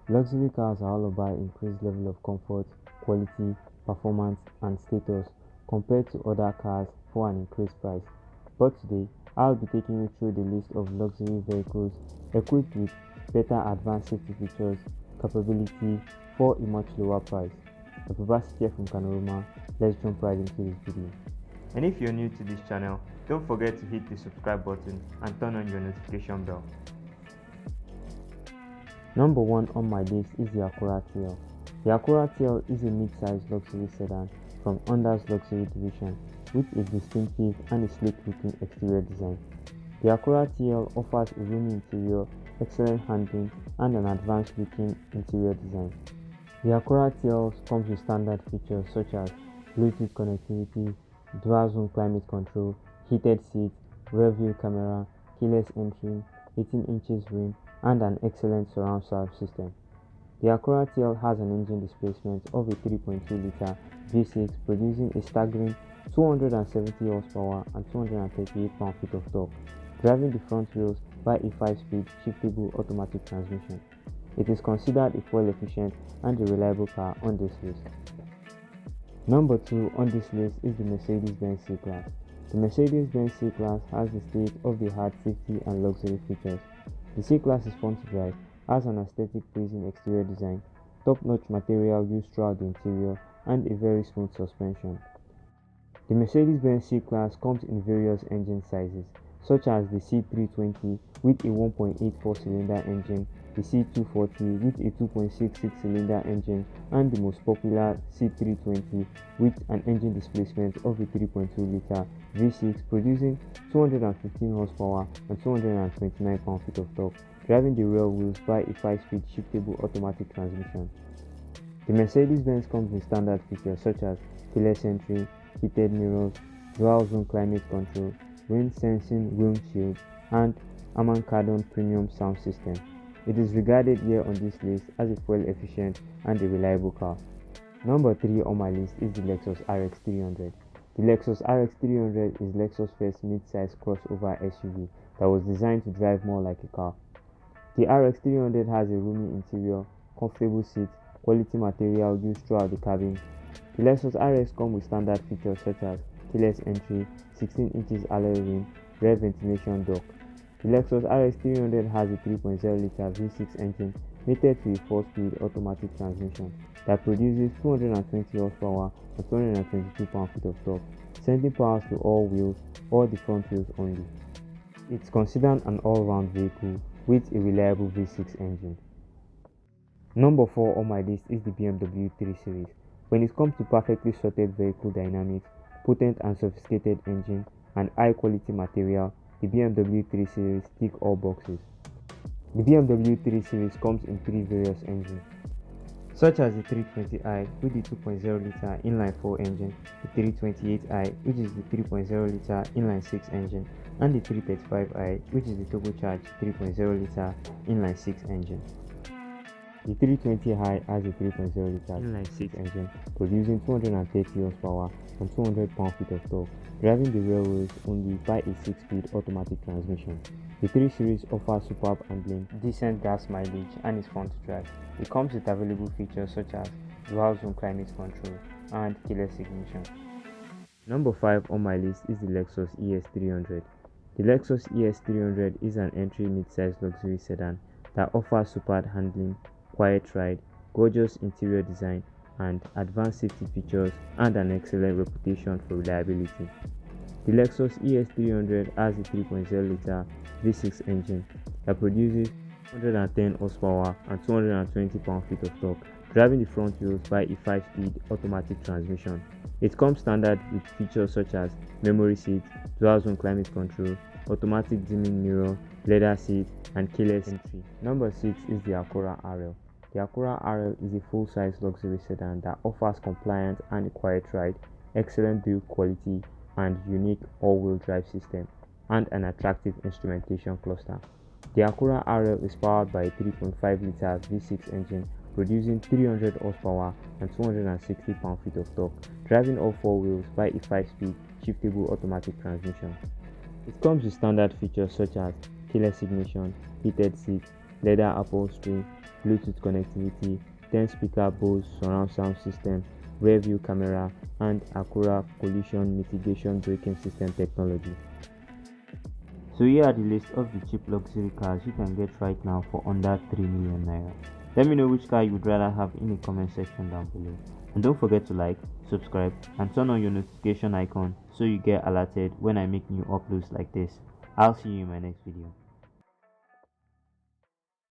Luxury cars are all about increased level of comfort, quality, performance, and status compared to other cars for an increased price. But today, I'll be taking you through the list of luxury vehicles equipped with better advanced safety features, capability for a much lower price. I'm here from Carnoroma. Let's jump right into this video. And if you're new to this channel, don't forget to hit the subscribe button and turn on your notification bell. Number 1 on my list is the Acura TL. The Acura TL is a mid-sized luxury sedan from Honda's luxury division with a distinctive and a sleek-looking exterior design. The Acura TL offers a roomy interior, excellent handling, and an advanced-looking interior design. The Acura TL comes with standard features such as Bluetooth connectivity, dual-zone climate control, heated seats, rear-view camera, keyless entry, 18 inches rim, and an excellent surround sound system. The Acura TL has an engine displacement of a 3.2-litre V6 producing a staggering 270 horsepower and 238 pound-feet of torque, driving the front wheels by a 5-speed shiftable automatic transmission. It is considered a fuel-efficient and a reliable car on this list. Number 2 on this list is the Mercedes-Benz C-Class. The Mercedes-Benz C-Class has the state-of-the-art safety and luxury features. The C-Class is fun to drive, has an aesthetic pleasing exterior design, top-notch material used throughout the interior, and a very smooth suspension. The Mercedes-Benz C-Class comes in various engine sizes, such as the C320 with a 1.84-cylinder engine, the C240 with a 2.66-cylinder engine, and the most popular C320 with an engine displacement of a 3.2-litre V6 producing 215 horsepower and 229 pound-feet of torque, driving the rear wheels by a 5-speed shiftable automatic transmission. The Mercedes-Benz comes with standard features such as keyless entry, heated mirrors, dual-zone climate control, wind sensing windshield, and Harman-Kardon premium sound system. It is regarded here on this list as a fuel-efficient and a reliable car. Number 3 on my list is the Lexus RX 300. The Lexus RX 300 is Lexus' first mid-size crossover SUV that was designed to drive more like a car. The RX 300 has a roomy interior, comfortable seats, quality material used throughout the cabin. The Lexus RX comes with standard features such as keyless entry, 16 inches alloy rim, rear ventilation duct. The Lexus RX 300 has a 3.0-litre V6 engine mated to a 4-speed automatic transmission that produces 220 horsepower and 222 pound-feet of torque, sending power to all wheels or the front wheels only. It's considered an all-round vehicle with a reliable V6 engine. Number 4 on my list is the BMW 3 Series. When it comes to perfectly sorted vehicle dynamics, potent and sophisticated engine, and high-quality material, the BMW 3 Series tick all boxes. The BMW 3 Series comes in 3 various engines, such as the 320i with the 2.0-litre inline-4 engine, the 328i which is the 3.0-litre inline-6 engine, and the 335i which is the turbocharged 3.0-litre inline-6 engine. The 320i has a 3.0-litre inline-6 engine producing 230 horsepower and 200 pound-feet of torque, driving the rear wheels only by a 6-speed automatic transmission. The 3 Series offers superb handling, decent gas mileage, and is fun to drive. It comes with available features such as dual-zone climate control and keyless ignition. Number 5 on my list is the Lexus ES300. The Lexus ES300 is an entry mid-size luxury sedan that offers superb handling, quiet ride, gorgeous interior design, and advanced safety features, and an excellent reputation for reliability. The Lexus ES300 has a 3.0-litre V6 engine that produces 110 horsepower and 220 pound-feet of torque, driving the front wheels by a 5-speed automatic transmission. It comes standard with features such as memory seats, dual-zone climate control, automatic dimming mirror, leather seats, and keyless entry. Number 6 is the Acura RL. The Acura RL is a full-size luxury sedan that offers compliant and quiet ride, excellent build quality, and unique all-wheel drive system, and an attractive instrumentation cluster. The Acura RL is powered by a 3.5-litre V6 engine producing 300 horsepower and 260 pound-feet of torque, driving all 4 wheels by a 5-speed shiftable automatic transmission. It comes with standard features such as keyless ignition, heated seats, leather upholstery, Bluetooth connectivity, 10-speaker Bose surround sound system, rear view camera, and Acura collision mitigation braking system technology. So here are the list of the cheap luxury cars you can get right now for under 3 million naira. Let me know which car you would rather have in the comment section down below. And don't forget to like, subscribe, and turn on your notification icon so you get alerted when I make new uploads like this. I'll see you in my next video.